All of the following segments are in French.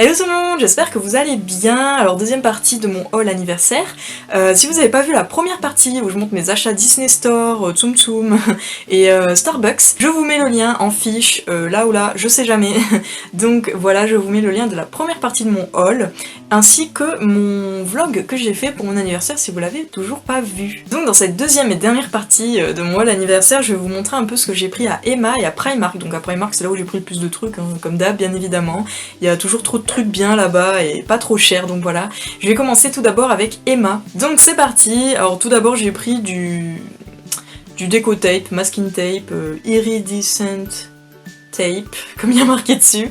Hello tout le monde, j'espère que vous allez bien. Alors deuxième partie de mon haul anniversaire. Si vous n'avez pas vu la première partie où je montre mes achats Disney Store, Tsum Tsum et Starbucks, je vous mets le lien en fiche, là ou là, je sais jamais. Donc voilà, je vous mets le lien de la première partie de mon haul, ainsi que mon vlog que j'ai fait pour mon anniversaire si vous l'avez toujours pas vu. Donc dans cette deuxième et dernière partie de mon haul anniversaire, je vais vous montrer un peu ce que j'ai pris à Emma et à Primark. Donc à Primark c'est là où j'ai pris le plus de trucs, hein, comme d'hab bien évidemment. Il y a toujours trop de trucs bien là-bas et pas trop cher, donc voilà. Je vais commencer tout d'abord avec Emma. Donc c'est parti. Alors tout d'abord j'ai pris du déco tape, masking tape, iridescent tape, comme il y a marqué dessus.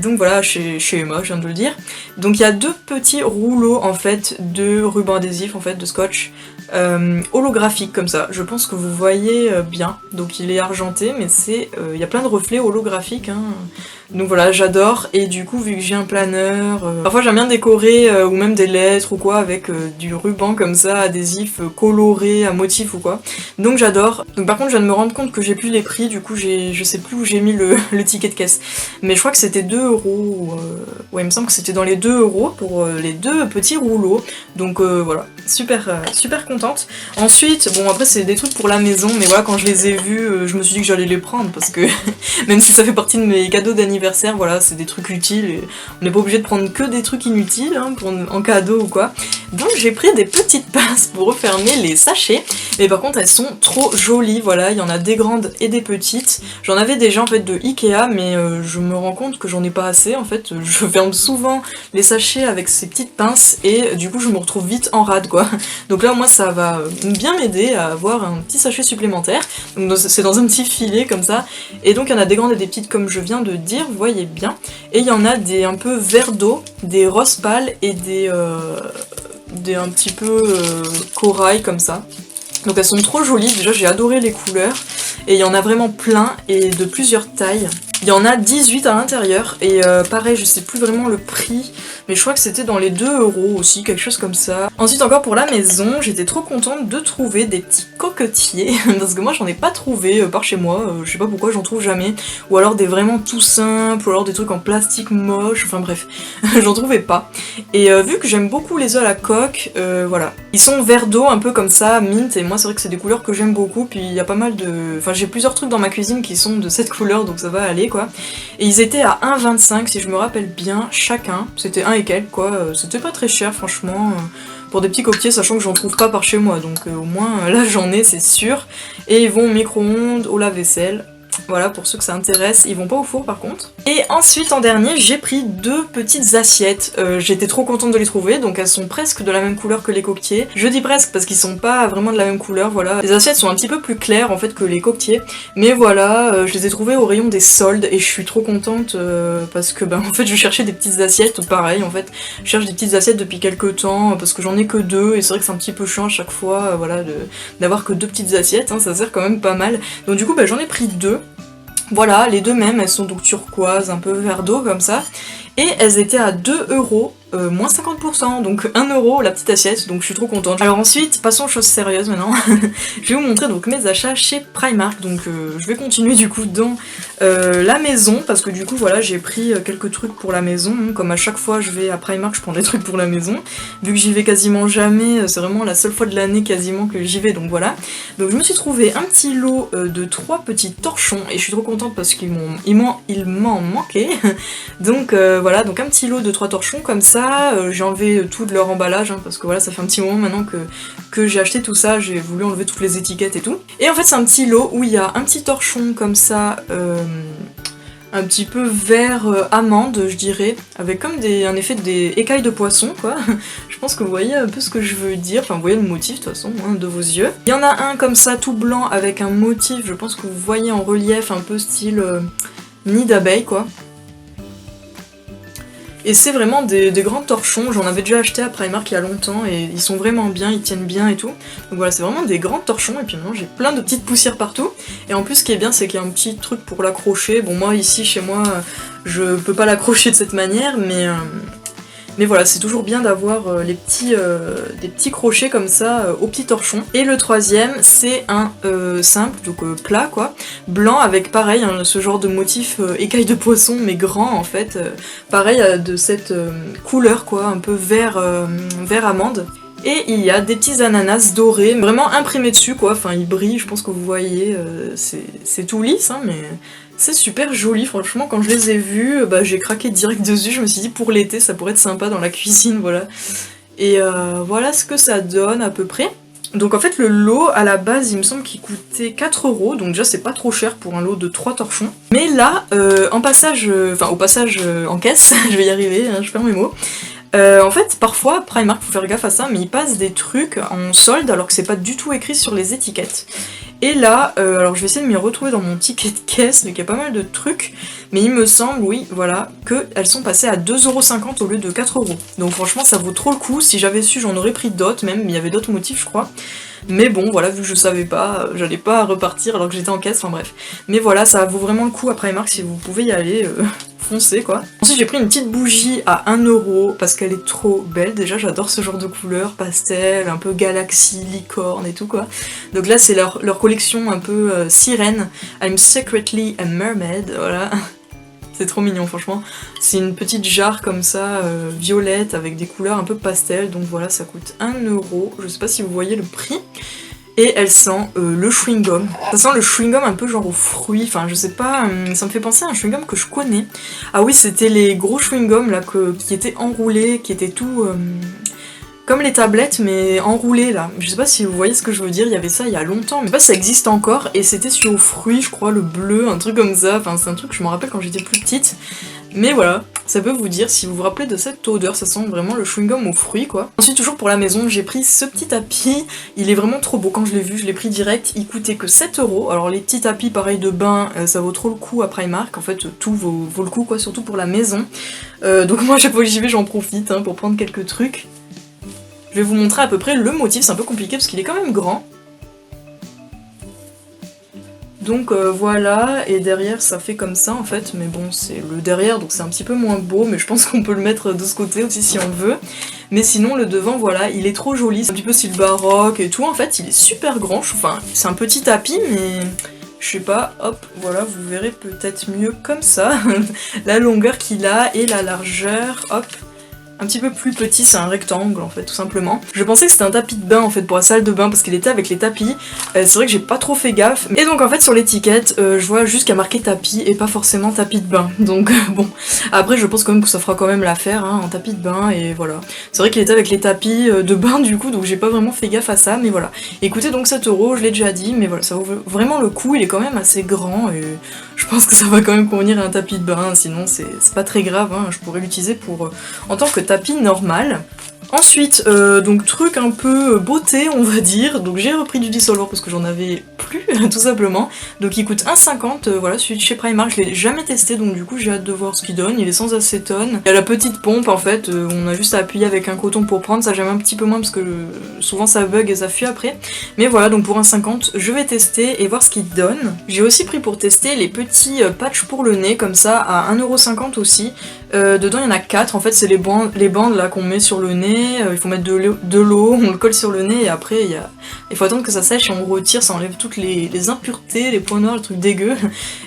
Donc voilà, chez Emma, je viens de le dire. Donc il y a deux petits rouleaux en fait de ruban adhésif, en fait de scotch, holographique comme ça. Je pense que vous voyez bien. Donc il est argenté, mais c'est il y a plein de reflets holographiques, hein. Donc voilà, j'adore, et du coup vu que j'ai un planeur, parfois j'aime bien décorer ou même des lettres ou quoi avec du ruban comme ça, adhésif coloré à motif ou quoi. Donc j'adore. Donc par contre je viens de me rendre compte que j'ai plus les prix, du coup je sais plus où j'ai mis le ticket de caisse. Mais je crois que c'était 2€, ouais il me semble que c'était dans les 2€ pour les deux petits rouleaux. Donc voilà, super contente. Ensuite, bon après c'est des trucs pour la maison, mais voilà quand je les ai vus, je me suis dit que j'allais les prendre parce que même si ça fait partie de mes cadeaux d'anniversaire, voilà, c'est des trucs utiles et on n'est pas obligé de prendre que des trucs inutiles hein, en cadeau ou quoi. Donc j'ai pris des petites pinces pour refermer les sachets, mais par contre elles sont trop jolies, voilà, il y en a des grandes et des petites. J'en avais déjà en fait de Ikea, mais je me rends compte que j'en ai pas assez en fait. Je ferme souvent les sachets avec ces petites pinces et du coup je me retrouve vite en rade quoi. Donc là moi ça va bien m'aider à avoir un petit sachet supplémentaire. Donc c'est dans un petit filet comme ça, et donc il y en a des grandes et des petites comme je viens de dire, vous voyez bien, et il y en a des un peu vert d'eau, des roses pâles et des un petit peu corail comme ça. Donc elles sont trop jolies, déjà j'ai adoré les couleurs, et il y en a vraiment plein et de plusieurs tailles. Il y en a 18 à l'intérieur, et pareil, je sais plus vraiment le prix, mais je crois que c'était dans les 2€ aussi, quelque chose comme ça. Ensuite encore pour la maison, j'étais trop contente de trouver des petits coquetiers, parce que moi j'en ai pas trouvé par chez moi, je sais pas pourquoi j'en trouve jamais, ou alors des vraiment tout simples, ou alors des trucs en plastique moche, enfin bref, j'en trouvais pas. Et vu que j'aime beaucoup les œufs à la coque, voilà. Ils sont vert d'eau, un peu comme ça, mint, et moi c'est vrai que c'est des couleurs que j'aime beaucoup, puis il y a pas mal de... Enfin j'ai plusieurs trucs dans ma cuisine qui sont de cette couleur, donc ça va aller quoi. Et ils étaient à 1,25 si je me rappelle bien, chacun, c'était 1 et quelques quoi, c'était pas très cher franchement, pour des petits coquetiers, sachant que j'en trouve pas par chez moi, donc au moins là j'en ai c'est sûr. Et ils vont au micro-ondes, au lave-vaisselle. Voilà, pour ceux que ça intéresse, ils vont pas au four par contre. Et ensuite en dernier j'ai pris deux petites assiettes, j'étais trop contente de les trouver, donc elles sont presque de la même couleur que les coquetiers. Je dis presque parce qu'ils sont pas vraiment de la même couleur, voilà. Les assiettes sont un petit peu plus claires en fait que les coquetiers, mais voilà, je les ai trouvées au rayon des soldes et je suis trop contente parce que en fait je cherchais des petites assiettes, pareil en fait, je cherche des petites assiettes depuis quelques temps parce que j'en ai que deux et c'est vrai que c'est un petit peu chiant à chaque fois, voilà, d'avoir que deux petites assiettes, hein, ça sert quand même pas mal. Donc du coup j'en ai pris deux. Voilà, les deux mêmes, elles sont donc turquoise, un peu vert d'eau comme ça, et elles étaient à 2€, moins 50%, donc 1€ la petite assiette, donc je suis trop contente. Alors ensuite, passons aux choses sérieuses maintenant. Je vais vous montrer donc mes achats chez Primark, donc je vais continuer du coup dans la maison, parce que du coup voilà, j'ai pris quelques trucs pour la maison, hein. Comme à chaque fois je vais à Primark, je prends des trucs pour la maison, vu que j'y vais quasiment jamais, c'est vraiment la seule fois de l'année quasiment que j'y vais, donc voilà. Donc je me suis trouvé un petit lot de 3 petits torchons, et je suis trop contente parce qu'il m'en manquait. Donc voilà, donc un petit lot de 3 torchons comme ça. J'ai enlevé tout de leur emballage, hein, parce que voilà, ça fait un petit moment maintenant que j'ai acheté tout ça, j'ai voulu enlever toutes les étiquettes et tout. Et en fait c'est un petit lot où il y a un petit torchon comme ça, un petit peu vert amande je dirais, avec comme un effet des écailles de poisson quoi. Je pense que vous voyez un peu ce que je veux dire, enfin vous voyez le motif de toute façon hein, de vos yeux. Il y en a un comme ça tout blanc avec un motif, je pense que vous voyez en relief un peu style nid d'abeille quoi. Et c'est vraiment des grands torchons, j'en avais déjà acheté à Primark il y a longtemps et ils sont vraiment bien, ils tiennent bien et tout. Donc voilà, c'est vraiment des grands torchons et puis maintenant j'ai plein de petites poussières partout. Et en plus ce qui est bien c'est qu'il y a un petit truc pour l'accrocher. Bon moi ici chez moi je peux pas l'accrocher de cette manière Mais voilà, c'est toujours bien d'avoir des petits crochets comme ça au petit torchon. Et le troisième, c'est un simple, donc plat quoi, blanc avec pareil, hein, ce genre de motif écaille de poisson, mais grand en fait. Pareil, de cette couleur quoi, un peu vert amande. Et il y a des petits ananas dorés, vraiment imprimés dessus quoi, enfin ils brillent, je pense que vous voyez, c'est tout lisse, hein, mais c'est super joli, franchement quand je les ai vus, j'ai craqué direct dessus, je me suis dit pour l'été ça pourrait être sympa dans la cuisine, voilà. Et voilà ce que ça donne à peu près. Donc en fait le lot à la base il me semble qu'il coûtait 4 €, donc déjà c'est pas trop cher pour un lot de 3 torchons. Mais là, au passage en caisse, je vais y arriver, hein, je perds mes mots. En fait, parfois, Primark, faut faire gaffe à ça, mais ils passent des trucs en solde alors que c'est pas du tout écrit sur les étiquettes. Et là, alors je vais essayer de m'y retrouver dans mon ticket de caisse, mais qu'il y a pas mal de trucs, mais il me semble, oui, voilà, qu'elles sont passées à 2,50 € au lieu de 4 €. Donc franchement, ça vaut trop le coup, si j'avais su, j'en aurais pris d'autres, même, il y avait d'autres motifs, je crois. Mais bon, voilà, vu que je savais pas, j'allais pas repartir alors que j'étais en caisse, enfin bref. Mais voilà, ça vaut vraiment le coup à Primark, si vous pouvez y aller, foncez quoi. Ensuite j'ai pris une petite bougie à 1 € parce qu'elle est trop belle, déjà j'adore ce genre de couleurs, pastel, un peu galaxie, licorne et tout quoi. Donc là c'est leur collection un peu sirène, I'm secretly a mermaid, voilà. C'est trop mignon franchement. C'est une petite jarre comme ça, violette, avec des couleurs un peu pastel, donc voilà, ça coûte 1 €. Je sais pas si vous voyez le prix. Et elle sent le chewing-gum. Ça sent le chewing-gum un peu genre aux fruits, enfin je sais pas, ça me fait penser à un chewing-gum que je connais. Ah oui, c'était les gros chewing-gums là qui étaient enroulés, qui étaient tout... comme les tablettes mais enroulées là. Je sais pas si vous voyez ce que je veux dire, il y avait ça il y a longtemps, mais je sais pas si ça existe encore, et c'était sur aux fruits, je crois, le bleu, un truc comme ça, enfin c'est un truc que je me rappelle quand j'étais plus petite. Mais voilà, ça peut vous dire si vous vous rappelez de cette odeur, ça sent vraiment le chewing-gum aux fruits quoi. Ensuite toujours pour la maison, j'ai pris ce petit tapis, il est vraiment trop beau, quand je l'ai vu, je l'ai pris direct, il coûtait que 7 €. Alors les petits tapis pareil de bain, ça vaut trop le coup à Primark, en fait tout vaut le coup quoi, surtout pour la maison. Donc moi chaque fois que j'y vais j'en profite hein, pour prendre quelques trucs. Je vais vous montrer à peu près le motif, c'est un peu compliqué parce qu'il est quand même grand. Donc voilà, et derrière ça fait comme ça en fait, mais bon c'est le derrière donc c'est un petit peu moins beau, mais je pense qu'on peut le mettre de ce côté aussi si on veut. Mais sinon le devant voilà, il est trop joli, c'est un petit peu style baroque et tout, en fait il est super grand, enfin c'est un petit tapis mais... Je sais pas, hop, voilà, vous verrez peut-être mieux comme ça, la longueur qu'il a et la largeur, hop. Un petit peu plus petit, c'est un rectangle en fait tout simplement. Je pensais que c'était un tapis de bain en fait pour la salle de bain parce qu'il était avec les tapis. C'est vrai que j'ai pas trop fait gaffe. Et donc en fait sur l'étiquette je vois juste qu'il y a marqué tapis et pas forcément tapis de bain. Donc bon, après je pense quand même que ça fera quand même l'affaire, hein, un tapis de bain et voilà. C'est vrai qu'il était avec les tapis de bain du coup, donc j'ai pas vraiment fait gaffe à ça, mais voilà. Écoutez donc 7 €, je l'ai déjà dit, mais voilà, ça vaut vraiment le coup, il est quand même assez grand et je pense que ça va quand même convenir à un tapis de bain, sinon c'est pas très grave, hein, je pourrais l'utiliser pour en tant que tapis normal. Ensuite, donc truc un peu beauté on va dire, donc j'ai repris du dissolvant parce que j'en avais plus tout simplement, donc il coûte 1,50 €, voilà, celui de chez Primark, je l'ai jamais testé donc du coup j'ai hâte de voir ce qu'il donne, il est sans acétone, il y a la petite pompe en fait, on a juste à appuyer avec un coton pour prendre, ça j'aime un petit peu moins parce que souvent ça bug et ça fuit après, mais voilà donc pour 1,50 € je vais tester et voir ce qu'il donne. J'ai aussi pris pour tester les petits patchs pour le nez comme ça à 1,50 € aussi, dedans il y en a 4, en fait c'est les bandes là qu'on met sur le nez. Il faut mettre de l'eau, on le colle sur le nez et après il faut attendre que ça sèche et on retire, ça enlève toutes les impuretés, les points noirs, les trucs dégueux.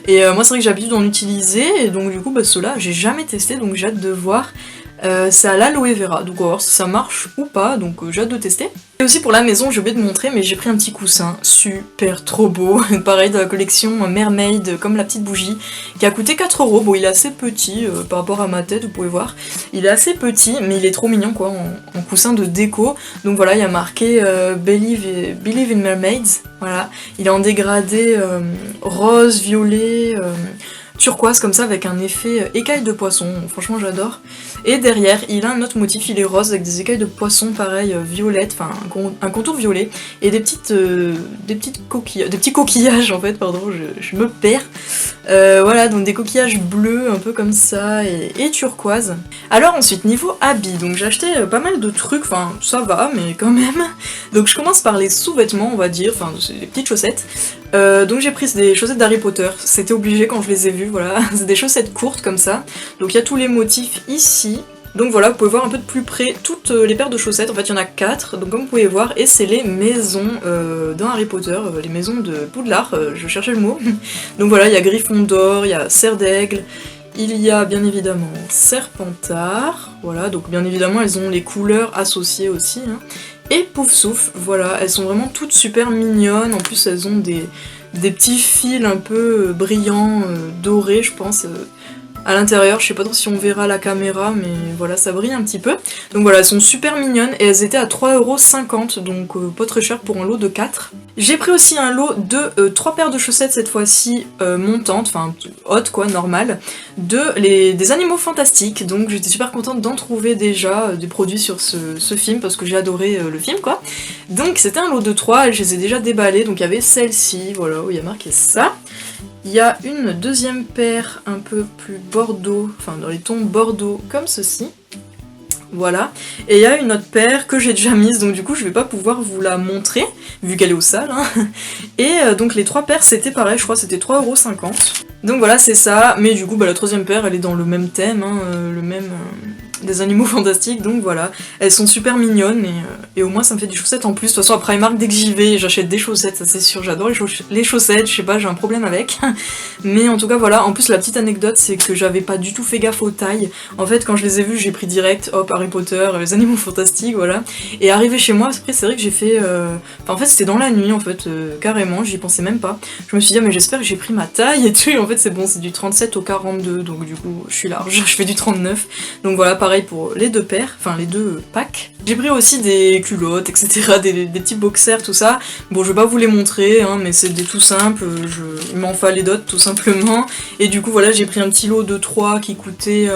Et moi c'est vrai que j'ai l'habitude d'en utiliser et donc du coup ceux-là j'ai jamais testé donc j'ai hâte de voir. C'est à l'aloe vera, donc on va voir si ça marche ou pas, donc j'ai hâte de tester. Et aussi pour la maison, j'ai oublié de montrer, mais j'ai pris un petit coussin super trop beau, pareil de la collection Mermaid, comme la petite bougie, qui a coûté 4 €, bon il est assez petit par rapport à ma tête, vous pouvez voir, il est assez petit, mais il est trop mignon quoi, en coussin de déco, donc voilà, il y a marqué Believe in Mermaids, voilà, il est en dégradé rose, violet... turquoise comme ça avec un effet écaille de poisson, franchement j'adore. Et derrière il a un autre motif, il est rose avec des écailles de poisson pareil violette, enfin un contour violet et des petits coquillages en fait, pardon je me perds. Voilà donc des coquillages bleus un peu comme ça et turquoise. Alors ensuite niveau habits, donc j'ai acheté pas mal de trucs, enfin ça va mais quand même. Donc je commence par les sous-vêtements on va dire, enfin c'est des petites chaussettes. Donc j'ai pris des chaussettes d'Harry Potter, c'était obligé quand je les ai vues, voilà, c'est des chaussettes courtes comme ça, donc il y a tous les motifs ici, Donc voilà, vous pouvez voir un peu de plus près toutes les paires de chaussettes, en fait il y en a 4, donc comme vous pouvez voir, et c'est les maisons dans Harry Potter, les maisons de Poudlard, je cherchais le mot. Donc voilà, il y a Gryffondor, il y a Serre d'Aigle, il y a bien évidemment Serpentard, voilà, donc bien évidemment elles ont les couleurs associées aussi, hein. Et Poufsouffle, voilà, elles sont vraiment toutes super mignonnes, en plus elles ont des petits fils un peu brillants, dorés je pense, à l'intérieur, je sais pas trop si on verra la caméra, mais voilà, ça brille un petit peu. Donc voilà, elles sont super mignonnes et elles étaient à 3,50€, donc pas très cher pour un lot de 4. J'ai pris aussi un lot de 3 paires de chaussettes cette fois-ci montantes, enfin hautes quoi, normales, des animaux fantastiques, donc j'étais super contente d'en trouver déjà des produits sur ce film parce que j'ai adoré le film quoi. Donc c'était un lot de 3, je les ai déjà déballées, donc il y avait celle-ci, voilà, où il y a marqué ça. Il y a une deuxième paire un peu plus bordeaux, enfin dans les tons bordeaux comme ceci. Voilà. Et il y a une autre paire que j'ai déjà mise, donc du coup je vais pas pouvoir vous la montrer, vu qu'elle est au sale. Hein. Et donc les 3 paires c'était pareil, je crois c'était 3,50€. Donc voilà, c'est ça, mais du coup bah, la troisième paire elle est dans le même thème, hein, le même... des animaux fantastiques, donc voilà. Elles sont super mignonnes et au moins ça me fait des chaussettes en plus. De toute façon à Primark dès que j'y vais j'achète des chaussettes, ça c'est sûr, j'adore les chaussettes, je sais pas, j'ai un problème avec. Mais en tout cas voilà, en plus la petite anecdote c'est que j'avais pas du tout fait gaffe aux tailles. En fait quand je les ai vues j'ai pris direct, hop, Harry Potter, les animaux fantastiques, voilà. Et arrivé chez moi, après c'est vrai que j'ai fait... Enfin en fait c'était dans la nuit en fait, carrément, j'y pensais même pas. Je me suis dit ah, mais j'espère que j'ai pris ma taille et tout, et en fait c'est bon, c'est du 37 au 42, donc du coup je suis large, je fais du 39. Donc voilà, pareil pour les 2 paires, enfin les 2 packs. J'ai pris aussi des culottes, etc., des petits boxers, tout ça. Bon, je vais pas vous les montrer, hein, mais c'est des tout simples, il m'en fallait d'autres tout simplement. Et du coup, voilà, j'ai pris un petit lot de 3 qui coûtait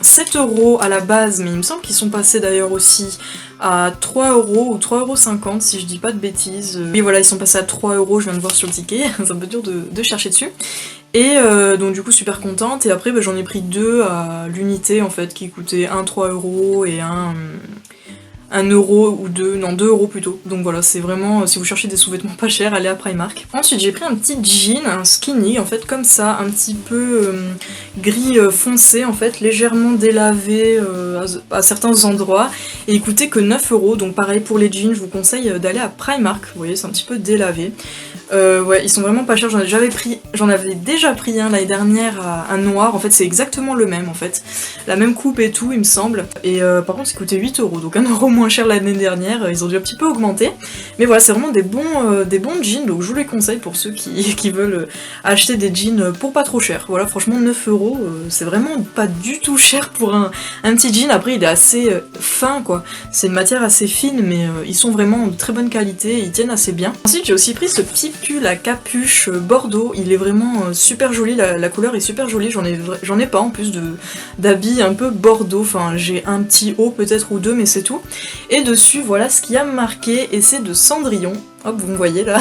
7€ à la base, mais il me semble qu'ils sont passés d'ailleurs aussi à 3€ ou 3,50€ si je dis pas de bêtises. Et voilà, ils sont passés à 3€, je viens de voir sur le ticket, c'est un peu dur de chercher dessus. Et donc du coup super contente, et après bah, j'en ai pris 2 à l'unité en fait qui coûtaient un 3€ et un 1€ ou 2, non 2€ plutôt. Donc voilà, c'est vraiment, si vous cherchez des sous-vêtements pas chers, allez à Primark. Ensuite j'ai pris un petit jean, un skinny en fait comme ça, un petit peu gris foncé en fait, légèrement délavé à certains endroits, et il coûtait que 9€, donc pareil pour les jeans, je vous conseille d'aller à Primark, vous voyez c'est un petit peu délavé. Ouais, ils sont vraiment pas chers, j'en avais déjà pris un l'année dernière à un noir, en fait c'est exactement le même en fait, la même coupe et tout il me semble, et par contre il coûtait 8€, donc 1€ moins cher l'année dernière, ils ont dû un petit peu augmenter, mais voilà c'est vraiment des bons jeans, donc je vous les conseille pour ceux qui veulent acheter des jeans pour pas trop cher. Voilà, franchement 9€, c'est vraiment pas du tout cher pour un petit jean. Après il est assez fin quoi, c'est une matière assez fine, mais ils sont vraiment de très bonne qualité, ils tiennent assez bien. Ensuite j'ai aussi pris ce petit pull à capuche bordeaux, il est vraiment super joli, la couleur est super jolie, j'en ai pas en plus d'habits un peu bordeaux, enfin j'ai un petit haut peut-être ou 2 mais c'est tout. Et dessus voilà ce qu'il y a marqué, et c'est de Cendrillon, hop vous me voyez là.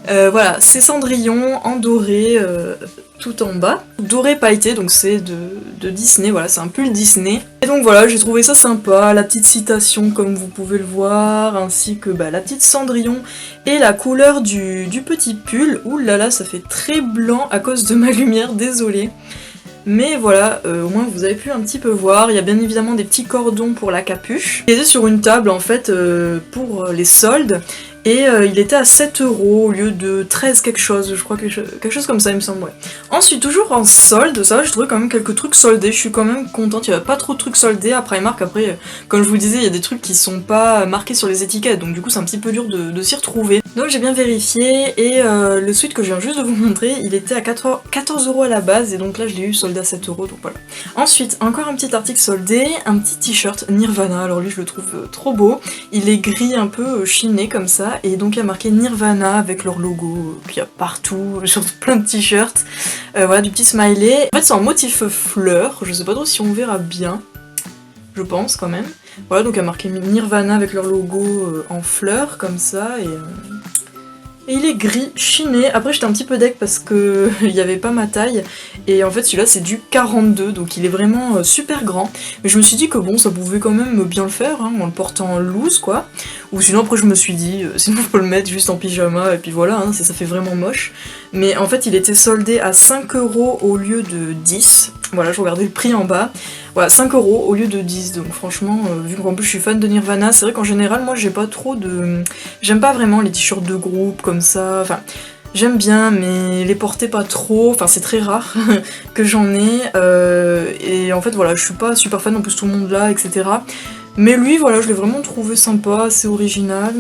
Voilà, c'est Cendrillon en doré tout en bas, doré pailleté, donc c'est de Disney, voilà c'est un pull Disney. Et donc voilà, j'ai trouvé ça sympa, la petite citation comme vous pouvez le voir, ainsi que bah, la petite Cendrillon et la couleur du petit pull. Ouh là là, ça fait très blanc à cause de ma lumière, désolée. Mais voilà, au moins vous avez pu un petit peu voir, il y a bien évidemment des petits cordons pour la capuche. Il était sur une table en fait pour les soldes, et il était à 7€ au lieu de 13 quelque chose, je crois, quelque chose comme ça il me semble, ouais. Ensuite, toujours en solde, ça va, j'ai trouvé quand même quelques trucs soldés, je suis quand même contente, il n'y avait pas trop de trucs soldés à Primark. Après, comme je vous disais, il y a des trucs qui sont pas marqués sur les étiquettes, donc du coup c'est un petit peu dur de s'y retrouver. Donc j'ai bien vérifié, et le sweat que je viens juste de vous montrer, il était à 14€ à la base, et donc là je l'ai eu soldé à 7€, donc voilà. Ensuite, encore un petit article soldé, un petit t-shirt Nirvana, alors lui je le trouve trop beau, il est gris un peu chiné comme ça, et donc il y a marqué Nirvana avec leur logo qu'il y a partout, sur plein de t-shirts, voilà, du petit smiley. En fait c'est en motif fleur, je sais pas trop si on verra bien, je pense quand même. Voilà, donc il y a marqué Nirvana avec leur logo en fleurs comme ça, et il est gris, chiné. Après j'étais un petit peu deck parce que il n'y avait pas ma taille, et en fait celui-là c'est du 42, donc il est vraiment super grand. Mais je me suis dit que bon, ça pouvait quand même bien le faire, hein, en le portant loose quoi. Ou sinon après je me suis dit, sinon je peux le mettre juste en pyjama, et puis voilà, hein, ça fait vraiment moche. Mais en fait il était soldé à 5€ au lieu de 10. Voilà, je regardais le prix en bas. Voilà, 5 € au lieu de 10, donc franchement, vu qu'en plus je suis fan de Nirvana, c'est vrai qu'en général, moi j'ai pas trop de... J'aime pas vraiment les t-shirts de groupe comme ça, enfin... J'aime bien, mais les porter pas trop, enfin c'est très rare que j'en ai, et en fait voilà, je suis pas super fan, en plus tout le monde l'a, etc. Mais lui, voilà, je l'ai vraiment trouvé sympa, assez original,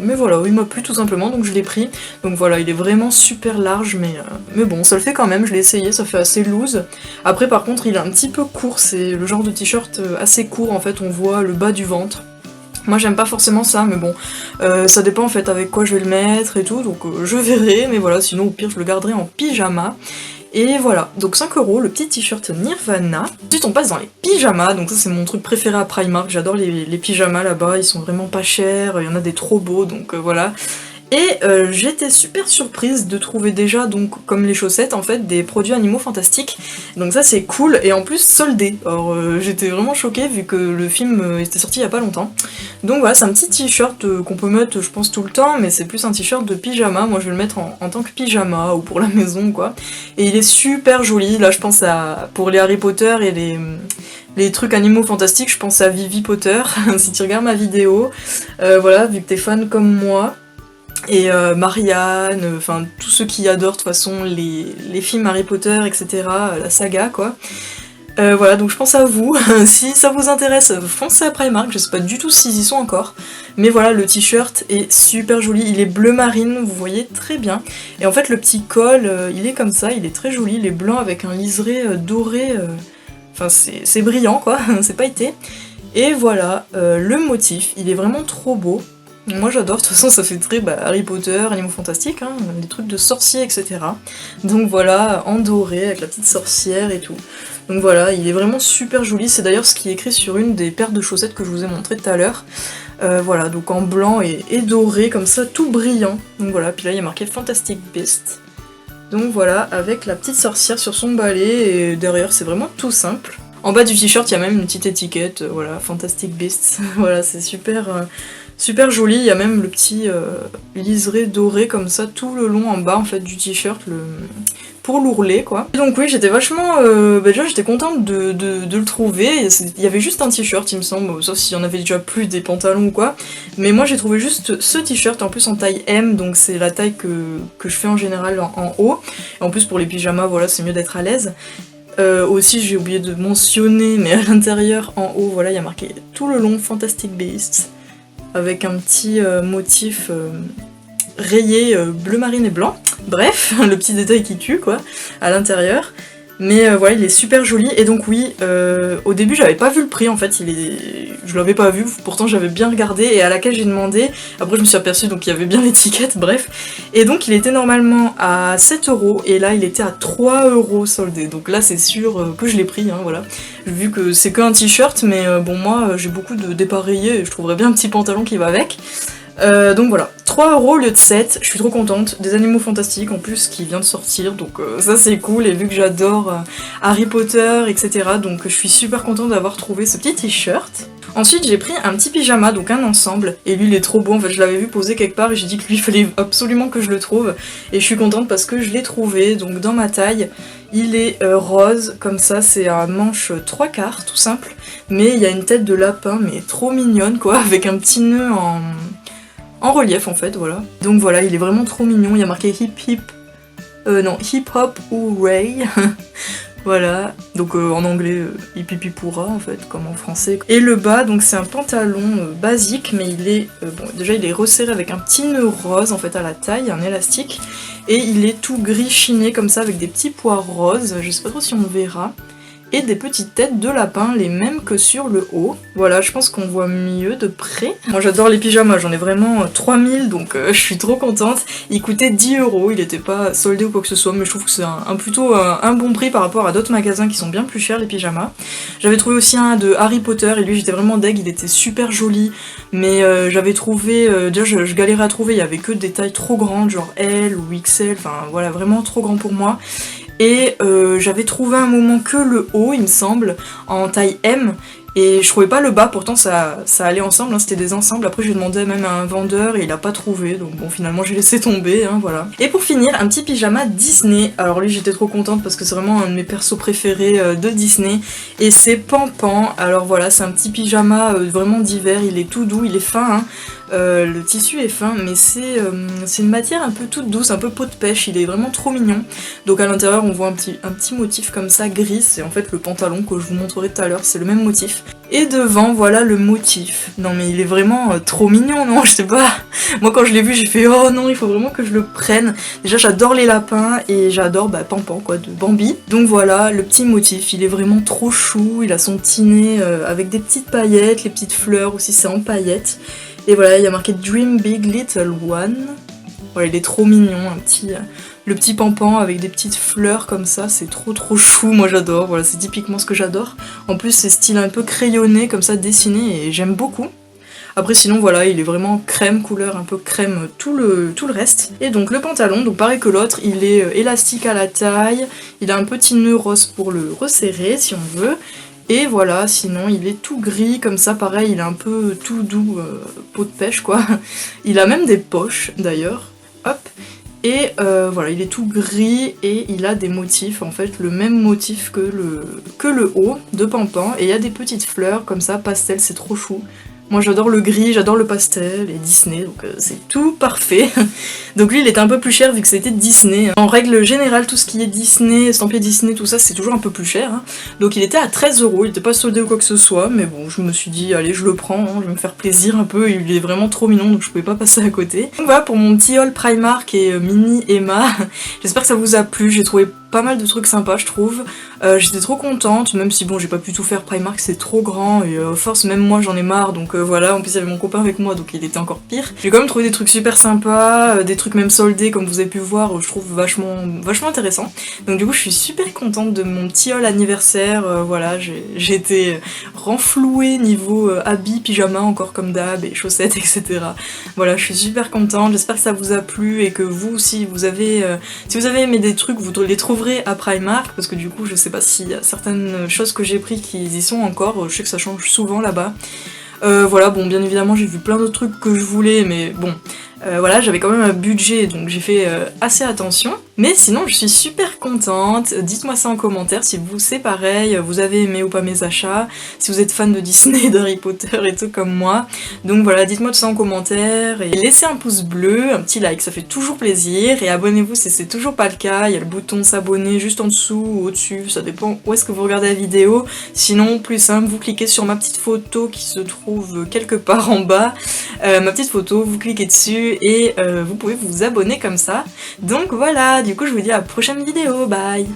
mais voilà, il m'a plu tout simplement, donc je l'ai pris. Donc voilà, il est vraiment super large, mais bon, ça le fait quand même, je l'ai essayé, ça fait assez loose. Après par contre, il est un petit peu court, c'est le genre de t-shirt assez court, en fait, on voit le bas du ventre. Moi j'aime pas forcément ça, mais bon, ça dépend en fait avec quoi je vais le mettre et tout, donc je verrai, mais voilà, sinon au pire je le garderai en pyjama. Et voilà, donc 5 € le petit t-shirt Nirvana. Ensuite on passe dans les pyjamas, donc ça c'est mon truc préféré à Primark, j'adore les pyjamas là-bas, ils sont vraiment pas chers, il y en a des trop beaux, donc voilà. Et j'étais super surprise de trouver déjà, donc comme les chaussettes en fait, des produits animaux fantastiques. Donc ça c'est cool, et en plus soldé. Alors j'étais vraiment choquée vu que le film était sorti il y a pas longtemps. Donc voilà, c'est un petit t-shirt qu'on peut mettre je pense tout le temps, mais c'est plus un t-shirt de pyjama. Moi je vais le mettre en tant que pyjama ou pour la maison quoi. Et il est super joli, là je pense à pour les Harry Potter et les trucs animaux fantastiques, je pense à Vivi Potter, si tu regardes ma vidéo. Voilà, vu que t'es fan comme moi. Et Marianne, enfin tous ceux qui adorent de toute façon les films Harry Potter, etc., la saga quoi. Voilà, donc je pense à vous, si ça vous intéresse, foncez à Primark, je sais pas du tout s'ils y sont encore, mais voilà, le t-shirt est super joli, il est bleu marine, vous voyez très bien, et en fait le petit col, il est comme ça, il est très joli, il est blanc avec un liseré doré, enfin c'est brillant quoi, c'est pailleté, et voilà, le motif, il est vraiment trop beau. Moi j'adore, de toute façon ça fait très Harry Potter, animaux fantastiques, hein, des trucs de sorciers, etc. Donc voilà, en doré, avec la petite sorcière et tout. Donc voilà, il est vraiment super joli, c'est d'ailleurs ce qui est écrit sur une des paires de chaussettes que je vous ai montré tout à l'heure. Voilà, donc en blanc et doré, comme ça, tout brillant. Donc voilà, puis là il y a marqué Fantastic Beast. Donc voilà, avec la petite sorcière sur son balai, et derrière c'est vraiment tout simple. En bas du t-shirt, il y a même une petite étiquette, voilà, Fantastic Beasts. Voilà, c'est super joli, il y a même le petit liseré doré comme ça tout le long en bas en fait du t-shirt pour l'ourlet quoi. Et donc oui, j'étais vachement... déjà j'étais contente de le trouver, il y avait juste un t-shirt il me semble, sauf s'il y en avait déjà plus des pantalons ou quoi, mais moi j'ai trouvé juste ce t-shirt en plus en taille M, donc c'est la taille que je fais en général en haut, et en plus pour les pyjamas voilà c'est mieux d'être à l'aise. Aussi j'ai oublié de mentionner, mais à l'intérieur en haut voilà il y a marqué tout le long Fantastic Beasts, avec un petit motif rayé bleu marine et blanc. Bref, le petit détail qui tue quoi, à l'intérieur. Mais voilà, il est super joli, et donc oui, au début j'avais pas vu le prix en fait, je l'avais pas vu, pourtant j'avais bien regardé, et à laquelle j'ai demandé, après je me suis aperçue donc il y avait bien l'étiquette, bref, et donc il était normalement à 7 €, et là il était à 3 € soldé, donc là c'est sûr que je l'ai pris, hein, voilà, vu que c'est qu'un t-shirt, mais bon moi j'ai beaucoup de dépareillés, et je trouverais bien un petit pantalon qui va avec. Donc voilà, 3 € au lieu de 7, je suis trop contente, des animaux fantastiques en plus qui vient de sortir, donc ça c'est cool, et vu que j'adore Harry Potter, etc., donc je suis super contente d'avoir trouvé ce petit t-shirt. Ensuite j'ai pris un petit pyjama, donc un ensemble, et lui il est trop beau, en fait je l'avais vu poser quelque part et j'ai dit que lui il fallait absolument que je le trouve, et je suis contente parce que je l'ai trouvé, donc dans ma taille. Il est rose, comme ça, c'est à manche 3/4, tout simple, mais il y a une tête de lapin, mais trop mignonne quoi, avec un petit nœud en relief en fait, voilà. Donc voilà, il est vraiment trop mignon, il y a marqué hip hop ou Ray. Voilà, donc en anglais hip hip pourra en fait, comme en français. Et le bas, donc c'est un pantalon basique, mais il est, bon déjà il est resserré avec un petit nœud rose en fait à la taille, un élastique, et il est tout gris chiné comme ça avec des petits pois roses, je sais pas trop si on verra. Et des petites têtes de lapin, les mêmes que sur le haut. Voilà, je pense qu'on voit mieux de près. Moi j'adore les pyjamas, j'en ai vraiment 3000, donc je suis trop contente. Il coûtait 10 €, il était pas soldé ou quoi que ce soit, mais je trouve que c'est plutôt un bon prix par rapport à d'autres magasins qui sont bien plus chers les pyjamas. J'avais trouvé aussi un de Harry Potter, et lui j'étais vraiment deg, il était super joli, mais j'avais trouvé, déjà je galérais à trouver, il y avait que des tailles trop grandes, genre L ou XL, enfin voilà, vraiment trop grand pour moi. Et j'avais trouvé un moment que le haut, il me semble, en taille M, Et je trouvais pas le bas, pourtant ça allait ensemble, hein, c'était des ensembles. Après j'ai demandé même à un vendeur et il a pas trouvé, donc bon finalement j'ai laissé tomber, hein, voilà. Et pour finir, un petit pyjama Disney. Alors lui j'étais trop contente parce que c'est vraiment un de mes persos préférés de Disney. Et c'est Pan-Pan, alors voilà, c'est un petit pyjama vraiment d'hiver, il est tout doux, il est fin, hein. Le tissu est fin, mais c'est une matière un peu toute douce, un peu peau de pêche, il est vraiment trop mignon. Donc à l'intérieur on voit un petit motif comme ça gris, c'est en fait le pantalon que je vous montrerai tout à l'heure, c'est le même motif. Et devant, voilà le motif. Non mais il est vraiment trop mignon, non? Je sais pas. Moi quand je l'ai vu, j'ai fait oh non, il faut vraiment que je le prenne. Déjà j'adore les lapins et j'adore Pan-Pan quoi, de Bambi. Donc voilà, le petit motif, il est vraiment trop chou. Il a son petit nez avec des petites paillettes, les petites fleurs aussi, c'est en paillettes. Et voilà, il y a marqué Dream Big Little One. Voilà, il est trop mignon, le petit Pan-Pan avec des petites fleurs comme ça, c'est trop chou, moi j'adore, voilà, c'est typiquement ce que j'adore. En plus c'est style un peu crayonné, comme ça, dessiné, et j'aime beaucoup. Après sinon voilà, il est vraiment crème, couleur un peu crème tout le reste. Et donc le pantalon, donc pareil que l'autre, il est élastique à la taille, il a un petit nœud rose pour le resserrer si on veut. Et voilà, sinon il est tout gris comme ça, pareil, il est un peu tout doux, peau de pêche quoi. Il a même des poches d'ailleurs, hop. Et voilà, il est tout gris et il a des motifs, en fait, le même motif que le haut de Pan-Pan. Et il y a des petites fleurs comme ça, pastel, c'est trop chou. Moi j'adore le gris, j'adore le pastel et Disney, donc c'est tout parfait. Donc lui il était un peu plus cher vu que c'était Disney. En règle générale, tout ce qui est Disney, estampillé Disney, tout ça c'est toujours un peu plus cher. Hein. Donc il était à 13€, il était pas soldé ou quoi que ce soit, mais bon je me suis dit allez je le prends, hein, je vais me faire plaisir un peu, il est vraiment trop mignon donc je pouvais pas passer à côté. Donc voilà pour mon petit haul Primark et mini Emma. J'espère que ça vous a plu, j'ai trouvé pas mal de trucs sympas je trouve. J'étais trop contente, même si bon j'ai pas pu tout faire, Primark c'est trop grand et force même moi j'en ai marre donc voilà, en plus il y avait mon copain avec moi donc il était encore pire. J'ai quand même trouvé des trucs super sympas, des trucs même soldés comme vous avez pu voir, je trouve vachement intéressant. Donc du coup je suis super contente de mon petit haul anniversaire, voilà j'ai été renflouée niveau habits, pyjama encore comme d'hab et chaussettes etc. Voilà je suis super contente, j'espère que ça vous a plu et que vous aussi vous avez si vous avez aimé des trucs vous les trouverez à Primark parce que du coup je sais pas s'il y a certaines choses que j'ai pris qui y sont encore, je sais que ça change souvent là-bas. Voilà, bon bien évidemment j'ai vu plein d'autres trucs que je voulais mais bon voilà j'avais quand même un budget donc j'ai fait assez attention. Mais sinon je suis super contente, dites-moi ça en commentaire si vous c'est pareil, vous avez aimé ou pas mes achats, si vous êtes fan de Disney, d'Harry Potter et tout comme moi. Donc voilà, dites-moi tout ça en commentaire et laissez un pouce bleu, un petit like, ça fait toujours plaisir et abonnez-vous si c'est toujours pas le cas, il y a le bouton s'abonner juste en dessous ou au-dessus, ça dépend où est-ce que vous regardez la vidéo. Sinon plus simple, vous cliquez sur ma petite photo qui se trouve quelque part en bas, ma petite photo, vous cliquez dessus et vous pouvez vous abonner comme ça. Donc voilà, du coup je vous dis à la prochaine vidéo, bye!